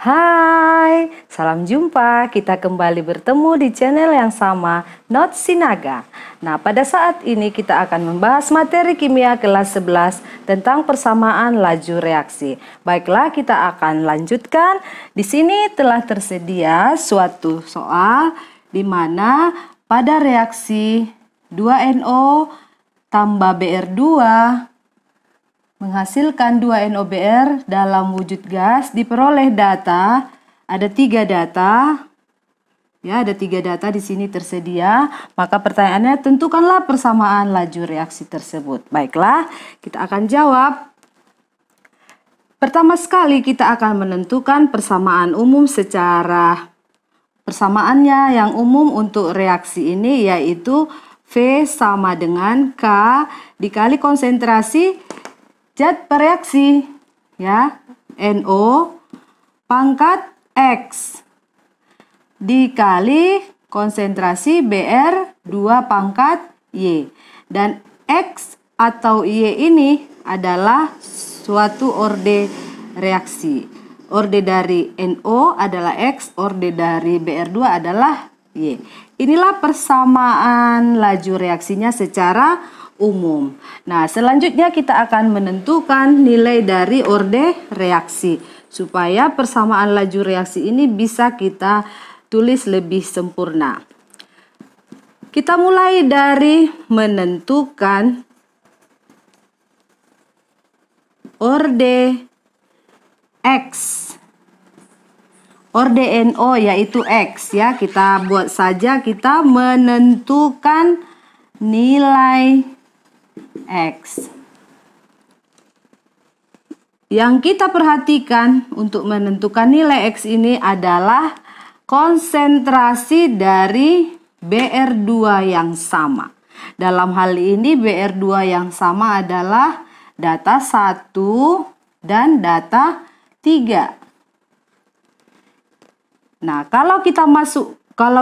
Hai, salam jumpa. Kita kembali bertemu di channel yang sama, Not Sinaga. Nah, pada saat ini kita akan membahas materi kimia kelas 11 tentang persamaan laju reaksi. Baiklah, kita akan lanjutkan. Di sini telah tersedia suatu soal di mana pada reaksi 2NO tambah Br2 menghasilkan 2NOBr dalam wujud gas, diperoleh data, ada 3 data. Ya, ada 3 data di sini tersedia. Maka pertanyaannya, tentukanlah persamaan laju reaksi tersebut. Baiklah, kita akan jawab. Pertama sekali kita akan menentukan persamaan umum secara persamaannya yang umum untuk reaksi ini yaitu V sama dengan K dikali konsentrasi zat bereaksi, ya, NO pangkat X dikali konsentrasi Br2 pangkat Y. Dan X atau Y ini adalah suatu orde reaksi. Orde dari NO adalah X, orde dari Br2 adalah Y. Inilah persamaan laju reaksinya secara umum. Nah, selanjutnya kita akan menentukan nilai dari orde reaksi supaya persamaan laju reaksi ini bisa kita tulis lebih sempurna. Kita mulai dari menentukan orde X. Orde NO yaitu X, ya. Kita buat saja, kita menentukan nilai X. Yang kita perhatikan untuk menentukan nilai X ini adalah konsentrasi dari Br2 yang sama. Dalam hal ini Br2 yang sama adalah data 1 dan data 3. Nah, kalau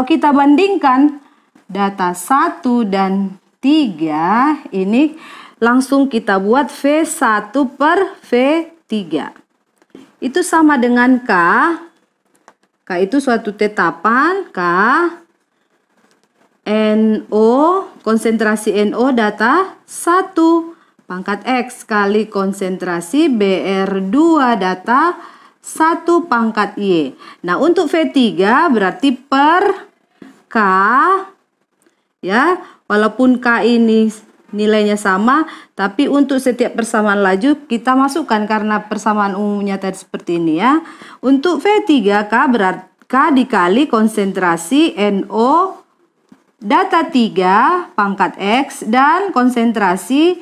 kita bandingkan data 1 dan 3 ini langsung kita buat V1 per V3. Itu sama dengan K. K itu suatu tetapan. K NO, konsentrasi NO data 1 pangkat X kali konsentrasi Br2 data 1 pangkat Y. Nah, untuk V3 berarti per K, ya, walaupun K ini nilainya sama, tapi untuk setiap persamaan laju kita masukkan karena persamaan umumnya tadi seperti ini, ya. Untuk V3 K berarti K dikali konsentrasi NO data 3 pangkat X dan konsentrasi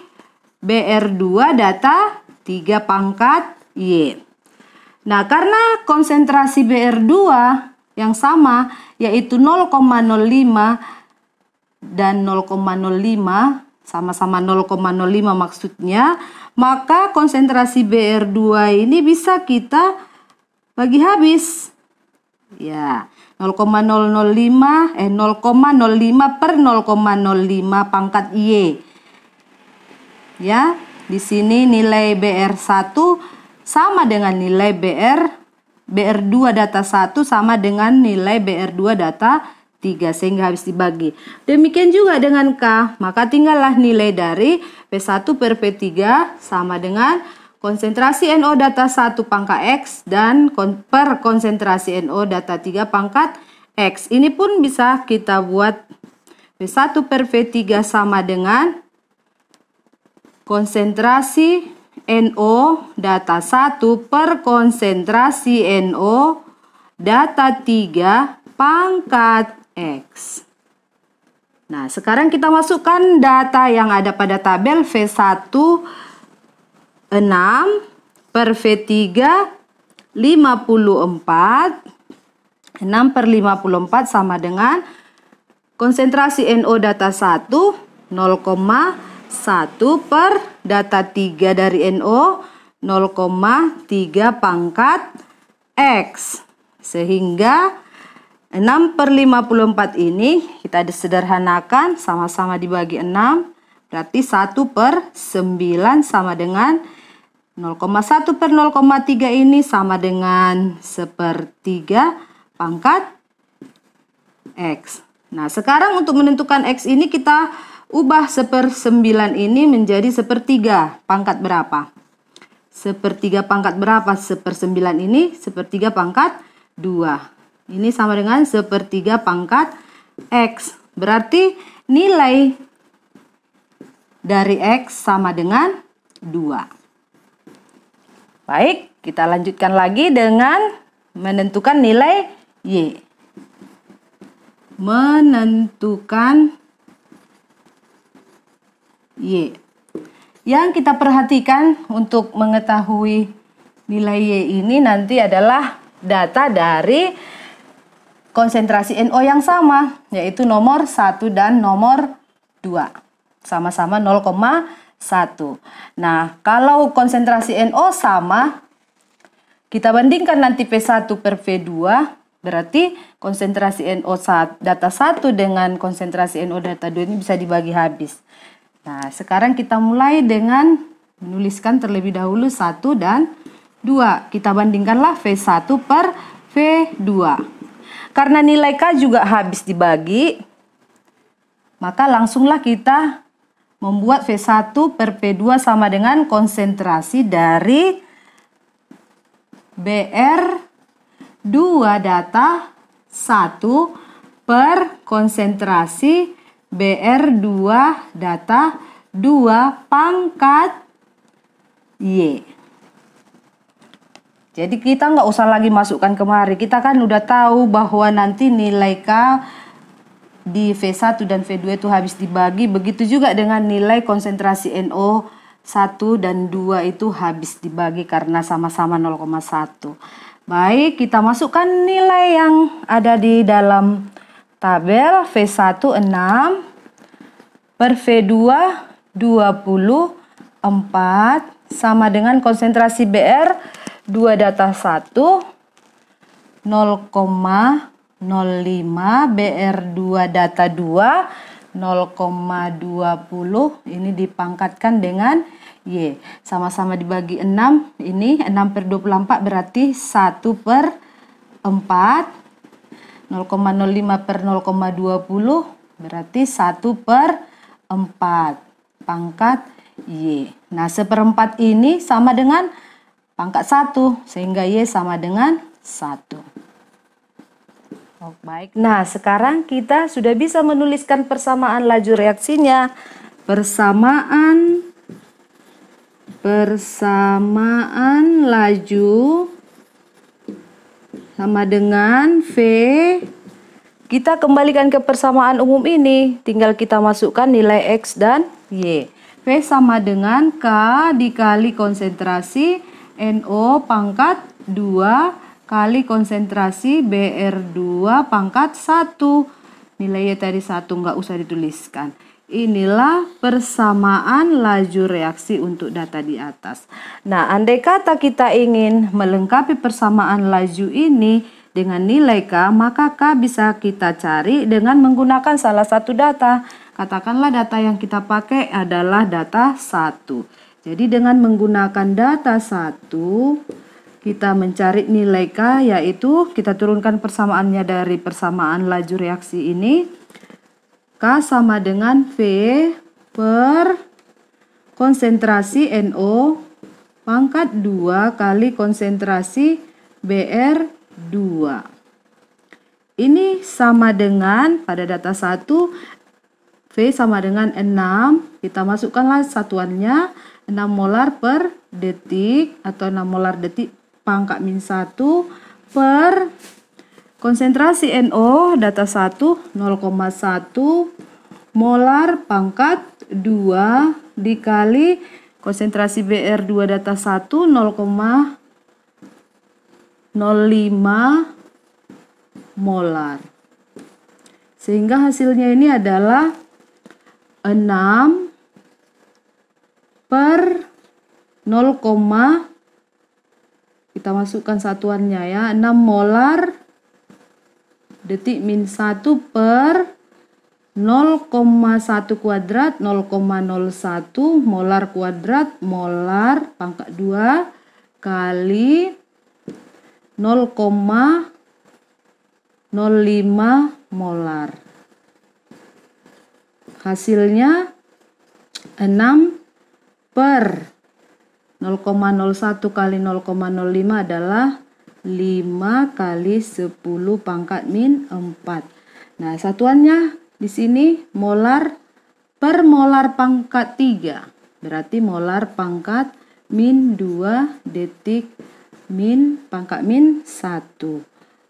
Br2 data 3 pangkat Y. Nah, karena konsentrasi Br2 yang sama yaitu 0,05 dan 0,05 sama-sama 0,05 maksudnya, maka konsentrasi Br2 ini bisa kita bagi habis. Ya, 0,05 per 0,05 pangkat Y. Ya, di sini nilai Br1 sama dengan nilai Br2 data 1 sama dengan nilai Br2 data 3 sehingga habis dibagi. Demikian juga dengan K, maka tinggallah nilai dari P1 per P3 sama dengan konsentrasi NO data 1 pangkat X dan per konsentrasi NO data 3 pangkat X. Ini pun bisa kita buat P1 per P3 sama dengan konsentrasi NO data 1 per konsentrasi NO data 3 pangkat X. Nah, sekarang kita masukkan data yang ada pada tabel V1 6 per V3 54. 6 per 54 sama dengan konsentrasi NO data 1 0,1 per data 3 dari NO 0,3 pangkat X. Sehingga 6 per 54 ini kita sederhanakan, sama-sama dibagi 6, berarti 1 per 9 sama dengan 0,1 per 0,3 ini sama dengan 1/3 pangkat X. Nah, sekarang untuk menentukan X ini kita ubah 1/9 ini menjadi 1/3 pangkat berapa? 1/3 pangkat berapa? 1/9 ini 1/3 pangkat 2. Ini sama dengan 1/3 pangkat X. Berarti nilai dari X sama dengan 2. Baik, kita lanjutkan lagi dengan menentukan nilai Y. Menentukan Y. Yang kita perhatikan untuk mengetahui nilai Y ini nanti adalah data dari konsentrasi NO yang sama, yaitu nomor 1 dan nomor 2. Sama-sama 0,1. Nah, kalau konsentrasi NO sama, kita bandingkan nanti P1 per P2, berarti konsentrasi NO data 1 dengan konsentrasi NO data 2 ini bisa dibagi habis. Nah, sekarang kita mulai dengan menuliskan terlebih dahulu 1 dan 2. Kita bandingkanlah V1 per V2. Karena nilai K juga habis dibagi, maka langsunglah kita membuat V1 per P2 sama dengan konsentrasi dari BR2 data 1 per konsentrasi BR2 data 2 pangkat Y. Jadi kita nggak usah lagi masukkan kemari. Kita kan udah tahu bahwa nanti nilai K di V1 dan V2 itu habis dibagi. Begitu juga dengan nilai konsentrasi NO 1 dan 2 itu habis dibagi karena sama-sama 0,1. Baik, kita masukkan nilai yang ada di dalam tabel. V1 6 per V2 24 sama dengan konsentrasi BR 2 data 1 0,05 BR2 data 2 0,20 ini dipangkatkan dengan Y. Sama-sama dibagi 6. Ini 6 per 24 berarti 1 per 4. 0,05 per 0,20 berarti 1 per 4 pangkat Y. Nah, 1/4 ini sama dengan pangkat 1 sehingga Y sama dengan 1. Oh, baik. Nah, sekarang kita sudah bisa menuliskan persamaan laju reaksinya. Persamaan laju sama dengan V. Kita kembalikan ke persamaan umum ini. Tinggal kita masukkan nilai X dan Y. V sama dengan K dikali konsentrasi NO pangkat 2 kali konsentrasi BR2 pangkat 1. Nilainya tadi 1, nggak usah dituliskan. Inilah persamaan laju reaksi untuk data di atas. Nah, andai kata kita ingin melengkapi persamaan laju ini dengan nilai K, maka K bisa kita cari dengan menggunakan salah satu data. Katakanlah data yang kita pakai adalah data 1. Jadi dengan menggunakan data 1, kita mencari nilai K, yaitu kita turunkan persamaannya dari persamaan laju reaksi ini. K sama dengan V per konsentrasi NO pangkat 2 kali konsentrasi BR2. Ini sama dengan pada data 1, V sama dengan 6. Kita masukkanlah satuannya 6 molar per detik atau 6 molar detik pangkat min 1 per konsentrasi NO data 1 0,1 molar pangkat 2 dikali konsentrasi BR2 data 1 0,05 molar. Sehingga hasilnya ini adalah 6 per 0, kita masukkan satuannya ya, 6 molar detik min 1 per 0,1 kuadrat 0,01 molar kuadrat molar pangkat 2 kali 0,05 molar. Hasilnya 6 per 0,01 kali 0,05 adalah 5 kali 10 pangkat min 4. Nah, satuannya di sini molar per molar pangkat 3. Berarti molar pangkat min 2 detik min pangkat min 1.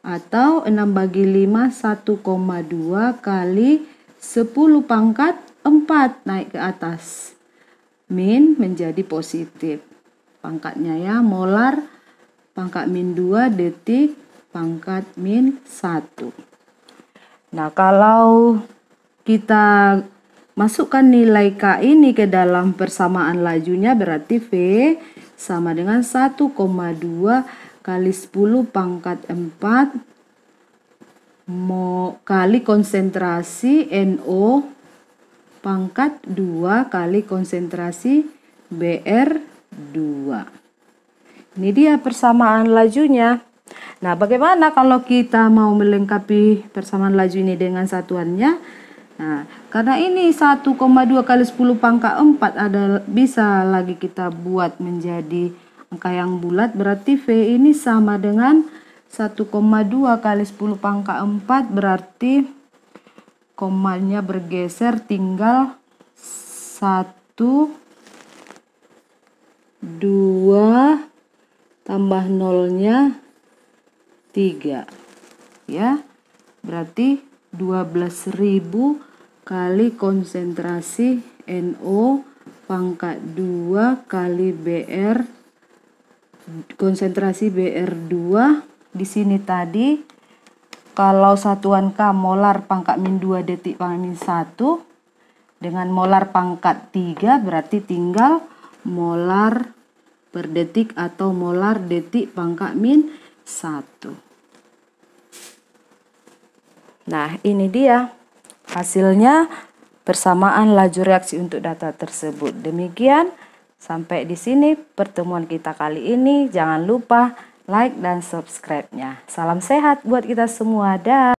Atau 6 bagi 5 1,2 kali 10 pangkat 4 naik ke atas. Min menjadi positif. Pangkatnya ya, molar pangkat min 2 detik pangkat min 1. Nah, kalau kita masukkan nilai K ini ke dalam persamaan lajunya, berarti V sama dengan 1,2 kali 10 pangkat 4 kali konsentrasi NO pangkat 2 kali konsentrasi BR2. Ini dia persamaan lajunya. Nah, bagaimana kalau kita mau melengkapi persamaan laju ini dengan satuannya? Nah, karena ini 1,2 kali 10 pangkat 4 ada bisa lagi kita buat menjadi angka yang bulat, berarti V ini sama dengan 1,2 kali 10 pangkat 4, berarti komanya bergeser, tinggal 1, 2 tambah nolnya 3 ya, berarti 12.000 kali konsentrasi NO pangkat 2 kali BR konsentrasi BR2. Di sini tadi kalau satuan K molar pangkat min 2 detik pangkat min 1 dengan molar pangkat 3, berarti tinggal molar per detik atau molar detik pangkat min 1. Nah, ini dia hasilnya persamaan laju reaksi untuk data tersebut. Demikian, sampai di sini pertemuan kita kali ini. Jangan lupa like dan subscribe-nya. Salam sehat buat kita semua. Dah.